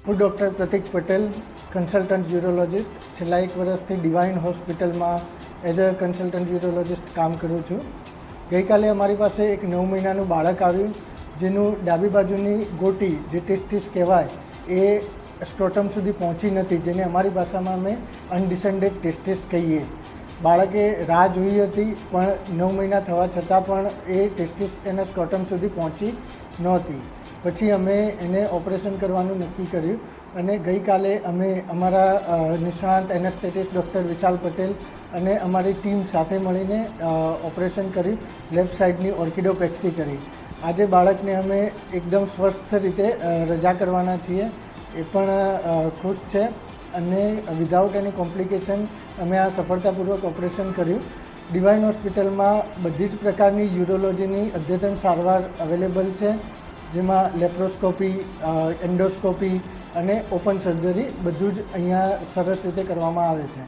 હું ડૉક્ટર પ્રતિક Patel, consultant urologist, છેલ્લા 1 વર્ષથી ડિવાઇન હોસ્પિટલમાં એઝ અ કન્સલ્ટન્ટ યુરોલોજિસ્ટ કામ કરું છું. ગઈકાલે અમારી પાસે એક 9 મહિનાનું બાળક આવ્યું, જેનું ડાબી બાજુની ગોટી, જે ટેસ્ટિસ કહેવાય, એ સ્ટ્રોટમ સુધી પહોંચી નથી, જેને અમારી ભાષામાં અમે અનડિસેન્ડેડ ટેસ્ટિસ કહીએ. બાળકે રાહ જોઈ હતી, પણ 9 મહિના થવા છતાં પણ એ ટેસ્ટિસ એના સ્ટ્રોટમ સુધી પહોંચી નહોતી. પછી અમે એને ઓપરેશન કરવાનું નક્કી કર્યું અને ગઈકાલે અમે અમારા નિષ્ણાંત એનેસ્થેટિસ્ટ ડૉક્ટર વિશાલ પટેલ અને અમારી ટીમ સાથે મળીને ઓપરેશન કર્યું. લેફ્ટ સાઈડની ઓર્કિડોપેક્સી કરી. આજે બાળકને અમે એકદમ સ્વસ્થ રીતે રજા કરવાના છીએ. એ પણ ખુશ છે અને વિધાઉટ એની કોમ્પ્લિકેશન અમે આ સફળતાપૂર્વક ઓપરેશન કર્યું. ડિવાઇન હોસ્પિટલમાં બધી જ પ્રકારની યુરોલોજીની અદ્યતન સારવાર અવેલેબલ છે, જેમાં લેપ્રોસ્કોપી, એન્ડોસ્કોપી અને ઓપન સર્જરી બધું જ અહીંયા સરસ રીતે કરવામાં આવે છે.